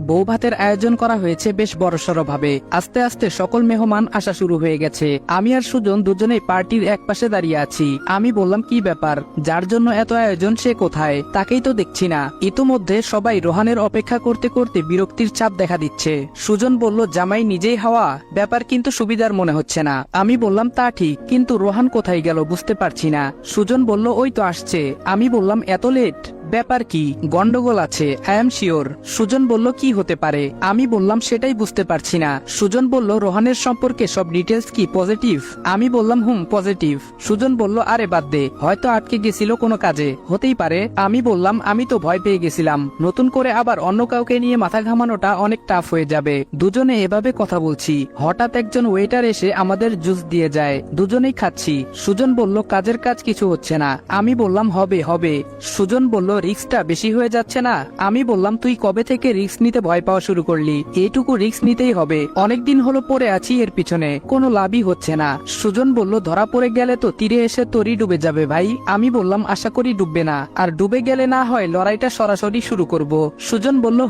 বউ ভাতের আয়োজন করা হয়েছে বেশ বড়সড় ভাবে। আস্তে আস্তে সকল মেহমান আসা শুরু হয়ে গেছে। আমি আর সুজন দুজনেই পার্টির এক পাশে দাঁড়িয়ে আছি। আমি বললাম, কি ব্যাপার, যার জন্য এত আয়োজন সে কোথায়? তাকেই তো দেখছি না। ইতোমধ্যে সবাই রোহানের অপেক্ষা করতে করতে বিরক্তির চাপ দেখা দিচ্ছে। সুজন বলল, জামাই নিজেই হাওয়া, ব্যাপার কিন্তু সুবিধার মনে হচ্ছে না। আমি বললাম, তা ঠিক, কিন্তু রোহান কোথায় গেল বুঝতে পারছি না। সুজন বলল, ওই তো আসছে। আমি বললাম, এত লেট, ব্যাপার কি? গন্ডগোল আছে, আই এম শিওর। সুজন বলল, কি হতে পারে? আমি বললাম, সেটাই বুঝতে পারছি না। সুজন বলল, রোহানের সম্পর্কে সব ডিটেলস কি পজিটিভ? আমি বললাম, পজিটিভ। সুজন বলল, আরে বাদ দে, হয়তো আটকে গেছিল কোনো কাজে, হতেই পারে। আমি বললাম, আমি তো ভয় পেয়ে গেছিলাম, নতুন করে আবার অন্য কাউকে নিয়ে মাথা ঘামানোটা অনেক টাফ হয়ে যাবে। দুজনে এভাবে কথা বলছি, হঠাৎ একজন ওয়েটার এসে আমাদের জুস দিয়ে যায়। দুজনেই খাচ্ছি। সুজন বলল, কাজের কাজ কিছু হচ্ছে না। আমি বললাম, হবে হবে। সুজন বলল, রিস্কটা বেশি হয়ে যাচ্ছে না? আমি বললাম, তুই কবে থেকে রিস্ক নিতে ভয় পাওয়া শুরু করলি? এইটুকু রিস্ক নিতেই হবে, অনেকদিন হলো পড়ে আছি এর পিছনে, কোনো লাভই হচ্ছে না। সুজন বলল, ধরা পড়ে গেলে তো তীরে এসে তোরই ডুবে যাবে ভাই। আমি বললাম, আশা করি ডুববে না, আর ডুবে গেলে না হয় লড়াইটা সরাসরি শুরু করব। সুজন বলল,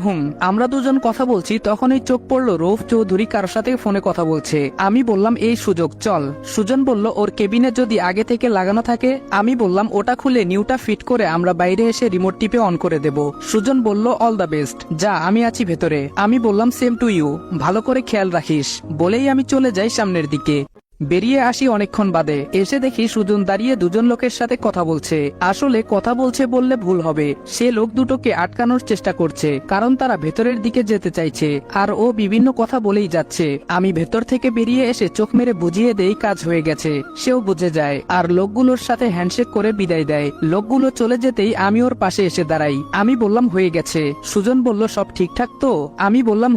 আমরা দুজন কথা বলছি, তখনই চোখ পড়লো রৌফ চৌধুরী কারোর সাথে ফোনে কথা বলছে। আমি বললাম, এই সুযোগ, চল। সুজন বলল, ওর কেবিনে যদি আগে থেকে লাগানো থাকে? আমি বললাম, ওটা খুলে নিউটা ফিট করে আমরা বাইরে এসে রিমোট টিপে অন করে দেব। সুজন বলল, অল দ্য বেস্ট, যা, আমি আছি ভেতরে। আমি বললাম, সেম টু ইউ, ভালো করে খেয়াল রাখিস। বলেই আমি চলে যাই সামনের দিকে। বেরিয়ে আসি অনেকক্ষণ বাদে। এসে দেখি সুজন দাঁড়িয়ে দুজন লোকের সাথে কথা বলছে। আসলে কথা বলছে বললে ভুল হবে, সে লোক দুটোকে আটকানোর চেষ্টা করছে, কারণ তারা ভেতরের দিকে যেতে চাইছে, আর ও বিভিন্ন কথা বলেই যাচ্ছে। আমি ভেতর থেকে বেরিয়ে এসে চোখ মেরে বুঝিয়ে দেই কাজ হয়ে গেছে। সেও বুঝে যায়, আর লোকগুলোর সাথে হ্যান্ডশেক করে বিদায় দেয়। লোকগুলো চলে যেতেই আমি ওর পাশে এসে দাঁড়াই। আমি বললাম, হয়ে গেছে। সুজন বলল, সব ঠিকঠাক তো? আমি বললাম,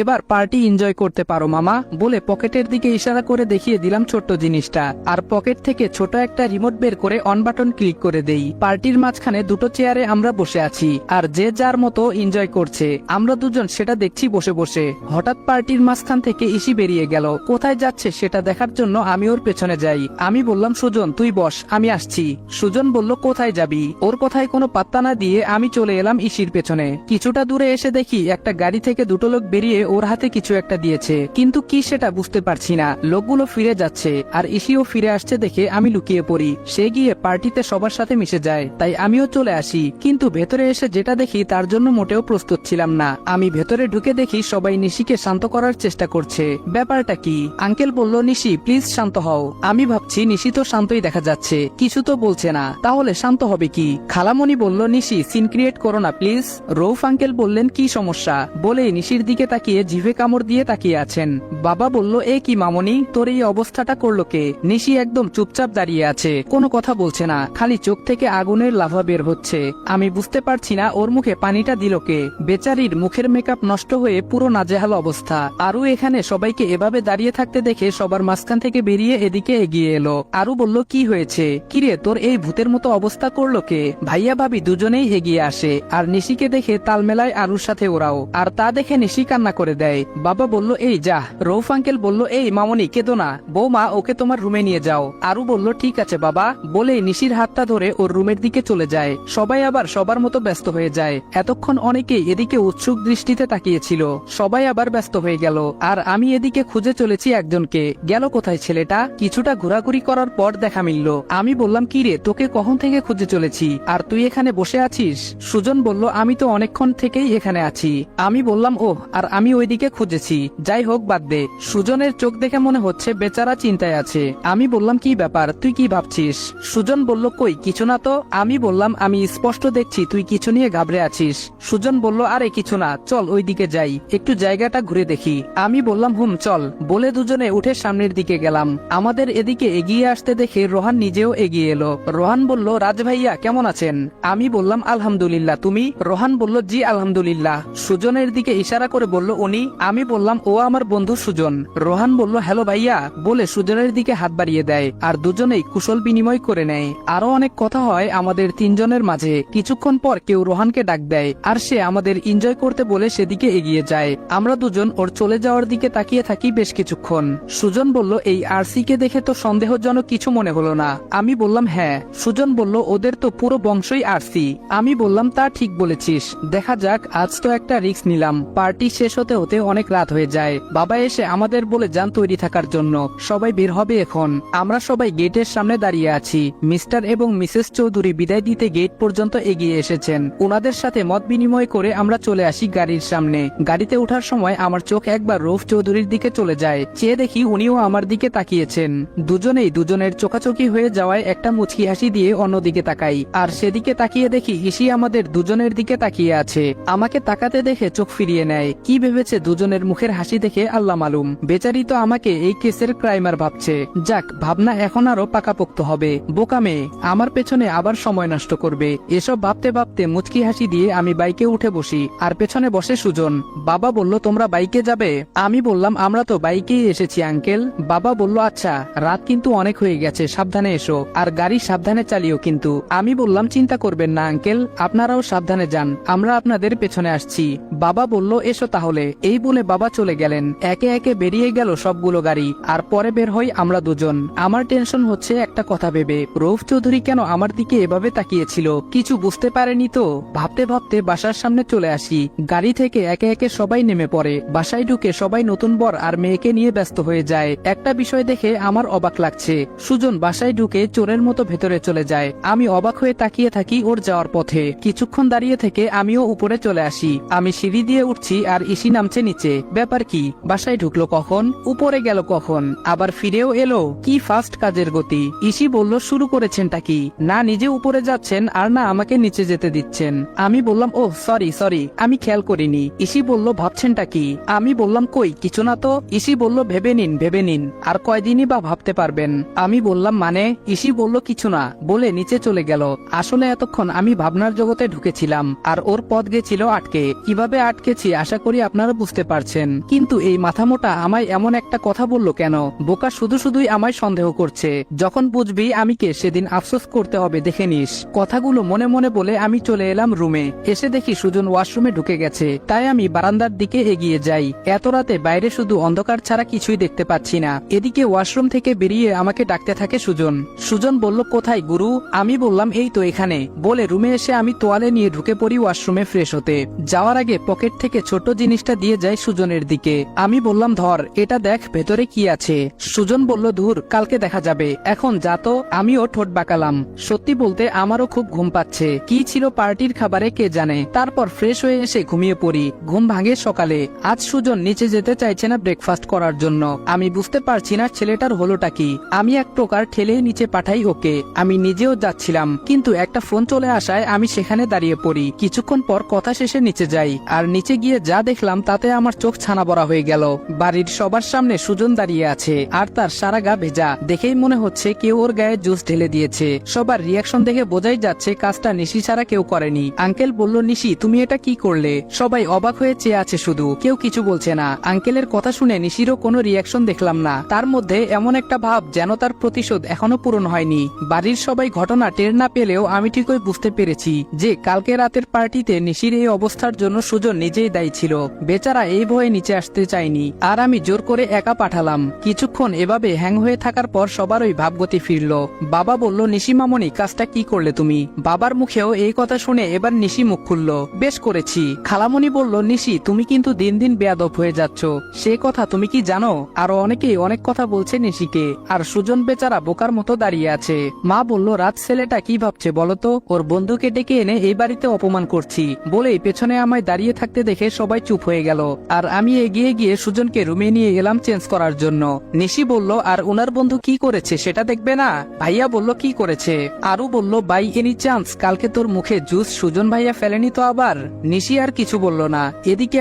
এবার পার্টি এনজয় করতে পারো মামা। বলে পকেটের দিকে ইশারা করে দেখিয়ে দিলাম ছোট্ট জিনিসটা, আর পকেট থেকে ছোট একটা রিমোট বের করে অন বাটন ক্লিক করে দেই। পার্টির মাঝখানে দুটো চেয়ারে আমরা বসে আছি, আর যে যার মতো এনজয় করছে। আমরা দুজন সেটা দেখছি বসে বসে। হঠাৎ পার্টির মাঝখান থেকে ইসি বেরিয়ে গেল। কোথায় যাচ্ছে সেটা দেখার জন্য আমি ওর পেছনে যাই। আমি বললাম, সুজন তুই বস, আমি আসছি। সুজন বলল, কোথায় যাবি? ওর কথায় কোনো পাত্তা না দিয়ে আমি চলে এলাম ইসির পেছনে। কিছুটা দূরে এসে দেখি একটা গাড়ি থেকে দুটো লোক বেরিয়ে ওর হাতে কিছু একটা দিয়েছে, কিন্তু কি সেটা বুঝতে পারছি না। লোকগুলো ফিরে যাচ্ছে, আর ইসিও ফিরে আসছে দেখে আমি লুকিয়ে পড়ি। সে গিয়ে পার্টিতে সবার সাথে মিশে যায়, তাই আমিও চলে আসি। কিন্তু ভেতরে এসে যেটা দেখি তার জন্য মোটেও প্রস্তুত ছিলাম না। আমি ভেতরে ঢুকে দেখি সবাই নিশিকে শান্ত করার চেষ্টা করছে। ব্যাপারটা কি? আঙ্কেল বলল, নিশি প্লিজ শান্ত হও। আমি ভাবছি নিশি তো শান্তই দেখা যাচ্ছে, কিছু তো বলছে না, তাহলে শান্ত হবে কি? খালামণি বলল, নিশি সিন ক্রিয়েট করো না প্লিজ। রৌফ আঙ্কেল বললেন, কি সমস্যা? বলেই নিশির দিকে তাকিয়ে জিভে কামড় দিয়ে তাকিয়ে আছেন। বাবা বলল, এ কি মামনি, তোর এই অবস্থাটা করলো কে? নিশি একদম চুপচাপ দাঁড়িয়ে আছে, কোনো কথা বলছে না, খালি চোখ থেকে আগুনের লাভা বের হচ্ছে। আমি বুঝতে পারছি না ওর মুখে পানিটা দিল কে। বেচারির মুখের মেকআপ নষ্ট হয়ে পুরো নাজেহাল অবস্থা। আরু এখানে সবাইকে এভাবে দাঁড়িয়ে থাকতে দেখে সবার মাঝখান থেকে বেরিয়ে এদিকে এগিয়ে এলো। আরু বলল, কি হয়েছে? কিরে, তোর এই ভূতের মতো অবস্থা করলো কে? ভাইয়া ভাবি দুজনেই এগিয়ে আসে, আর নিশিকে দেখে তাল মেলায় আরুর সাথে ওরাও, আর তা দেখে নিশি কান্না করে দেয়। বাবা বলল, এই যা। রৌফ আঙ্কেল বলল, এই মামনি কেঁদো না, বৌমা ওকে তোমার রুমে নিয়ে যাও। আরু বলল, ঠিক আছে বাবা। বলে নিশির হাতটা ধরে ওর রুমের দিকে চলে যায়। সবাই আবার সবার মতো ব্যস্ত হয়ে যায়। এতক্ষণ অনেকেই এদিকে উৎসুক দৃষ্টিতে তাকিয়েছিল, সবাই আবার ব্যস্ত হয়ে গেল, আর আমি এদিকে খুঁজে চলেছি একজনকে। গেল কোথায় ছেলেটা? কিছুটা ঘোরাঘুরি করার পর দেখা মিলল। আমি বললাম, কি রে, তোকে কখন থেকে খুঁজে চলেছি, আর তুই এখানে বসে আছিস? সুজন বলল, আমি তো অনেকক্ষণ থেকেই এখানে আছি। আমি বললাম, ওহ, আর আমি ওইদিকে খুঁজেছি। যাই হোক, বাদ দে। সুজনের চোখ দেখে মনে হচ্ছে বেচারা চিন্তায় আছে। আমি বললাম, কি ব্যাপার, তুই কি ভাবছিস? সুজন বলল, কই কিছু না তো। আমি বললাম, আমি স্পষ্ট দেখছি তুই কিছু নিয়ে ঘাবড়ে আছিস। সুজন বলল, আরে কিছু না, চল ওইদিকে যাই, একটু জায়গাটা ঘুরে দেখি। আমি বললাম, চল। বলে দুজনে উঠে সামনের দিকে গেলাম। আমাদের এদিকে এগিয়ে আসতে দেখে রোহান নিজেও এগিয়ে এলো। রোহান বলল, রাজ ভাইয়া কেমন আছেন? আমি বললাম, আলহামদুলিল্লাহ, তুমি? রোহান বলল, জি আলহামদুলিল্লাহ। সুজনের দিকে ইশারা করে বলল, উনি? আমি বললাম, ও আমার বন্ধু সুজন। রোহান বলল, হ্যালো ভাইয়া। বলে সুজনের দিকে হাত বাড়িয়ে দেয় আর দুজনেই কুশল বিনিময় করে নেয়। আরো অনেক কথা হয় আমাদের তিনজনের মাঝে। কিছুক্ষণ পর কেউ রোহানকে ডাক দেয় আর সে আমাদের এনজয় করতে বলে সেদিকে এগিয়ে যায়। আমরা দুজন ওর চলে যাওয়ার দিকে তাকিয়ে থাকি বেশ কিছুক্ষণ। সুজন বলল, এই আরসি কে দেখে তো সন্দেহজনক কিছু মনে হলো না? আমি বললাম হ্যাঁ। সুজন বলল, ওদের তো পুরো বংশই আরসি। আমি বললাম তা ঠিক বলেছিস, দেখা যাক, আজ তো একটা রিস্ক নিলাম। পার্টি শেষ হতে হতে অনেক রাত হয়ে যায়। বাবা এসে আমাদের বলে যান তৈরি থাকার জন্য, সবাই বের হবে এখন। আমরা সবাই গেটের সামনে দাঁড়িয়ে আছি। মিস্টার এবং মিসেস চৌধুরী বিদায় দিতে গেট পর্যন্ত এগিয়ে এসেছেন। ওনাদের সাথে মত বিনিময় করে আমরা চলে আসি গাড়ির সামনে। গাড়িতে ওঠার সময় আমার চোখ একবার রৌফ চৌধুরীর দিকে চলে যায়। চেয়ে দেখি উনিও আমার দিকে তাকিয়েছেন। দুজনেই দুজনের চোখাচোখি হয়ে যাওয়ায় একটা মুচকি হাসি দিয়ে অন্যদিকে তাকাই, আর সেদিকে তাকিয়ে দেখি ইসি আমাদের দুজনের দিকে তাকিয়ে আছে। আমাকে তাকাতে দেখে চোখ ফিরিয়ে নেয়। কি ভেবেছে দুজনের মুখের হাসি দেখে আল্লাহ মালুম। বেচারি তো আমাকে এই কেসের ক্রাইমার ভাবছে। যাক, ভাবনা এখন আরো পাকাপোক্ত হবে। বোকা মেয়ে আমার পেছনে আবার সময় নষ্ট করবে। এসব ভাবতে ভাবতে মুচকি হাসি দিয়ে আমি বাইকে উঠে বসি, আর পেছনে বসে সুজন। বাবা বলল, তোমরা বাইকে যাবে? আমি বললাম, আমরা তো বাইকেই এসেছি আঙ্কেল। বাবা বলল, আচ্ছা, রাত কিন্তু অনেক হয়ে গেছে, সাবধানে এসো, আর গাড়ি সাবধানে চালিও কিন্তু। আমি বললাম, চিন্তা করবেন না আঙ্কেল, আপনারাও সাবধানে যান, আমরা আপনাদের পেছনে আসছি। বাবা বলল, এসো তাহলে। এই বলে বাবা চলে গেলেন। একে একে বেরিয়ে গেল সবগুলো গাড়ি, আর পরে বের হই আমরা দুজন। আমার টেনশন হচ্ছে একটা কথা ভেবে, রৌফ চৌধুরী কেন আমার দিকে এভাবে তাকিয়েছিল? কিছু বুঝতে পারেনি তো? ভাবতে ভাবতে বাসার সামনে চলে আসি। গাড়ি থেকে একে একে সবাই নেমে পড়ে। বাসায় ঢুকে সবাই নতুন বর আর মেয়েকে নিয়ে ব্যস্ত হয়ে যায়। একটা বিষয় দেখে আমার অবাক লাগছে, সুজন বাসায় ঢুকে চোরের মতো ভেতরে চলে যায়। আমি অবাক হয়ে তাকিয়ে থাকি ওর যাওয়ার পথে। কিছুক্ষণ দাঁড়িয়ে থেকে আমিও উপরে চলে আসি। আমি সিঁড়ি দিয়ে উঠছি আর ইসি নামছে নিচে। ব্যাপার কি? বাসায় ঢুকলো কখন? উপরে গেল কখন? আবার ফিরেও এলো? কি ফাস্ট কাজের গতি! ইসি বলল, শুরু করেছেনটা কি? না নিজে উপরে যাচ্ছেন আর না আমাকে নিচে যেতে দিচ্ছেন। আমি বললাম, ও সরি, আমি খেয়াল করিনি। ইসি বলল, ভাবছেনটা কি? আমি বললাম, কই কিছু না তো। ইসি বলল, ভেবে নিন, আর কয়দিনই বা ভাবতে পারবেন? আমি বললাম, মানে? ইসি বলল, কিছু না, বলে নিচে চলে গেল। আসলে এতক্ষণ আমি ভাবনার জগতে ঢুকেছিলাম, আর ওর পথ গেছিল আটকে। কিভাবে আটকেছি আশা করি আপনারা বুঝতে পারছেন। কিন্তু এই মাথামোটা আমায় এমন একটা কথা বললো কেন? বোকা শুধুই আমায় সন্দেহ করছে। যখন বুঝবি আমি কে, সেদিন আফসোস করতে হবে, দেখে নিস। কথাগুলো মনে মনে বলে আমি চলে এলাম রুমে। এসে দেখি সুজন ওয়াশরুমে ঢুকে গেছে। তাই আমি বারান্দার দিকে এগিয়ে যাই। এত রাতে বাইরে শুধু অন্ধকার ছাড়া কিছুই দেখতে পাচ্ছি না। এদিকে ওয়াশরুম থেকে বেরিয়ে আমাকে ডাকতে থাকে সুজন। সুজন বলল, কোথায় গুরু? আমি বললাম, এই তো এখানে। বলে রুমে এসে আমি তোয়ালে নিয়ে ঢুকে পড়ি ওয়াশরুমে ফ্রেশ হতে। যাওয়ার আগে পকেট থেকে ছোট জিনিসটা দিয়ে যায় সুজনের দিকে। আমি বললাম, ধর, এটা দেখ ভেতরে কি আছে। সুজন বলল, ধুর, কালকে দেখা যাবে, এখন যা তো। আমিও ঠোঁট বাঁকালাম। সত্যি বলতে আমারও খুব ঘুম পাচ্ছে। কি ছিল পার্টির খাবারে কে জানে। তারপর ফ্রেশ হয়ে এসে ঘুমিয়ে পড়ি। ঘুম ভাঙে সকালে। আজ সুজন নিচে যেতে চাইছে না ব্রেকফাস্ট করার জন্য। আমি বুঝতে পারছি না ছেলেটার হলোটা কি। আমি এক প্রকার ঠেলে নিচে পাঠাই ওকে। আমি নিজেও যাচ্ছিলাম, কিন্তু একটা ফোন চলে আসায় আমি সেখানে দাঁড়িয়ে পড়ি। কিছুক্ষণ পর কথা শেষে নিচে যাই, আর নিচে গিয়ে যা দেখলাম তাতে আমার চোখ ছানা বড়া হয়ে গেল। বাড়ির সবার সামনে সুজন দাঁড়িয়ে আছে, আর তার সারা গা ভেজা। দেখেই মনে হচ্ছে কেউ ওর গায়ে জুস ঢেলে দিয়েছে। সবার রিয়াকশন দেখে বোঝাই যাচ্ছে কাজটা নিশি ছাড়া কেউ করেনি। আঙ্কেল বলল, নিশি তুমি এটা কি করলে? সবাই অবাক হয়ে চেয়ে আছে, শুধু কেউ কিছু বলছে না। আঙ্কেলের কথা শুনে নিশিরও কোনো রিয়াকশন দেখলাম না। তার মধ্যে এমন একটা ভাব যেন তার প্রতিশোধ এখনো পূরণ হয়নি। বাড়ির সবাই ঘটনা টের না পেলেও আমি ঠিকই বুঝতে পেরেছি যে কালকে রাতের পার্টিতে নিশির এই অবস্থার জন্য সুজন নিজেই দায়ী ছিল। বেচারা এই ভয়ে নিচে আসতে চায়নি, আর আমি জোর করে একা পাঠালাম। কিছুক্ষণ এভাবে হ্যাং হয়ে থাকার পর সবারই ভাবগতি ফিরল। বাবা বলল, নিশি মামনি, কাজটা কি করলে তুমি? বাবার মুখেও এই কথা শুনে এবার নিশি মুখ খুলল, বেশ করেছি। খালামণি বলল, নিশি তুমি কিন্তু দিন দিন বেয়াদব হয়ে যাচ্ছ, সে কথা তুমি কি জানো? আরো অনেকেই অনেক কথা বলছে নিশিকে, আর সুজন বেচারা বোকার মতো দাঁড়িয়ে আছে। মা বলল, রাত ছেলেটা কি ভাবছে বলতো? ওর বন্ধুকে ডেকে এনে এই বাড়িতে অপমান করছি বলেই পেছনে আমায় দাঁড়িয়ে থাকতে দেখে সবাই চুপ হয়ে গেল। আর আমি এগিয়ে গিয়ে সুজনকে রুমে নিয়ে এলাম চেঞ্জ করার জন্য। নিশি বলল, আর উনার বন্ধু কি করেছে সেটা দেখবে না? ভাইয়া বলল, কি করেছে? আরু বলল, বাই এনি চান্স কালকে তোর মুখে জুস সুজন ভাইয়া ফেলেনি তো আবার? নিশি আর কিছু বলল না। এদিকে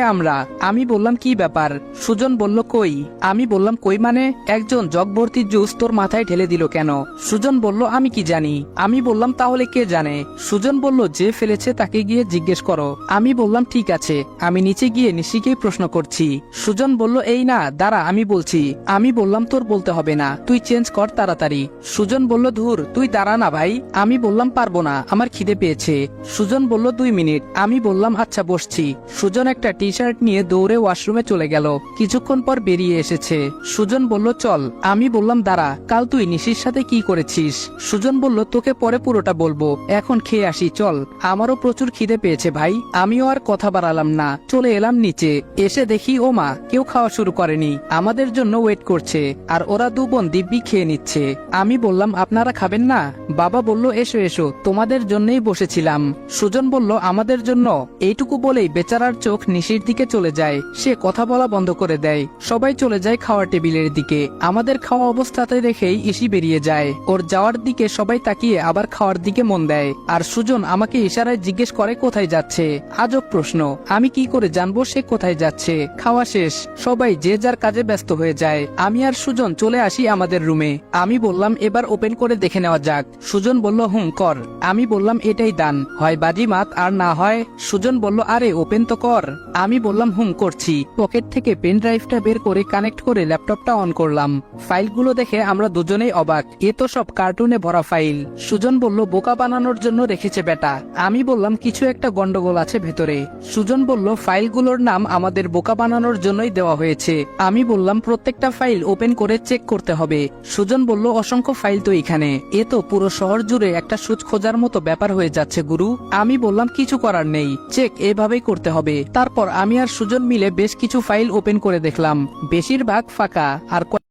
আমি বললাম, কি ব্যাপার? সুজন বলল, কই? আমি বললাম, কই মানে? একজন জগ ভর্তি জুস তোর মাথায় ঢেলে দিল কেন? সুজন বলল, আমি কি জানি। আমি বললাম, তাহলে কে জানে? সুজন বলল, যে ফেলেছে তাকে গিয়ে জিজ্ঞেস করো। আমি বললাম, ঠিক আছে। আমি নিচে গিয়ে নিশিকেই প্রশ্ন করছি। সুজন বলল, এই না, দাঁড়া আমি বলছি। আমি আমি বললাম তোর বলতে হবে না, তুই চেঞ্জ কর তাড়াতাড়ি। সুজন বলল ধুর তুই দাঁড়া না ভাই। আমি বললাম পারবো না, আমার খিদে পেয়েছে। সুজন বলল 2 মিনিট। আমি বললাম আচ্ছা বসছি। সুজন একটা টি শার্ট নিয়ে দৌড়ে ওয়াশরুমে চলে গেল। কিছুক্ষণ পর বেরিয়ে এসেছে। সুজন বলল চল। আমি বললাম দাঁড়া, কাল তুই নিশির সাথে কি করেছিস? সুজন বলল তোকে পরে পুরোটা বলবো, এখন খেয়ে আসি চল। আমারও প্রচুর খিদে পেয়েছে ভাই। আমিও আর কথা বাড়ালাম না, চলে এলাম নিচে। এসে দেখি ও মা কেউ খাওয়া শুরু করেনি, আমাদের জন্য ওয়েট করছে। আর ওরা 2 বোন দিব্যি খেয়ে নিচ্ছে। আমি বললাম আপনারা খাবেন না? বাবা বলল এসো এসো, তোমাদের জন্যই বসেছিলাম। সুজন বলল আমাদের জন্য? এইটুকু বলেই বেচারার চোখ নিশির দিকে চলে যায়। সে কথা বলা বন্ধ করে দেয়। সবাই চলে যায় খাওয়ার টেবিলের দিকে। আমাদের খাওয়া অবস্থাতে দেখেই ইসি বেরিয়ে যায়। ওর যাওয়ার দিকে সবাই তাকিয়ে আবার খাওয়ার দিকে মন দেয়। আর সুজন আমাকে ইশারায় জিজ্ঞেস করে কোথায় যাচ্ছে। আজব প্রশ্ন, আমি কি করে জানবো সে কোথায় যাচ্ছে? খাওয়া শেষ, সবাই যে যার কাজে ব্যস্ত হয়ে যায়। আমি আর সুজন চলে আসি আমাদের রুমে। আমি বললাম এবার ওপেন করে দেখে নেওয়া যাক। সুজন বলল হুম কর। আমি বললাম এটাই দান, হয় বাজিমাত আর না হয়। সুজন বলল আরে ওপেন তো কর। আমি বললাম হুম করছি। পকেট থেকে পেন ড্রাইভটা বের করে কানেক্ট করে ল্যাপটপটা অন করলাম। ফাইলগুলো দেখে আমরা দুজনেই অবাক। এ তো সব কার্টুনে ভরা ফাইল। সুজন বলল বোকা বানানোর জন্য রেখেছে বেটা। আমি বললাম কিছু একটা গন্ডগোল আছে ভেতরে। সুজন বলল ফাইলগুলোর নাম আমাদের বোকা বানানোর জন্যই দেওয়া হয়েছে। আমি বললাম প্রত্যেকটা ফাইল ওপেন করে চেক করতে হবে। সুজন বলল অসংখ্য ফাইল তো এখানে, এ তো পুরো শহর জুড়ে একটা সুচ খোঁজার মতো ব্যাপার হয়ে যাচ্ছে গুরু। আমি বললাম কিছু করার নেই, চেক এভাবেই করতে হবে। তারপর আমি আর সুজন মিলে বেশ কিছু ফাইল ওপেন করে দেখলাম, বেশিরভাগ ফাঁকা। আর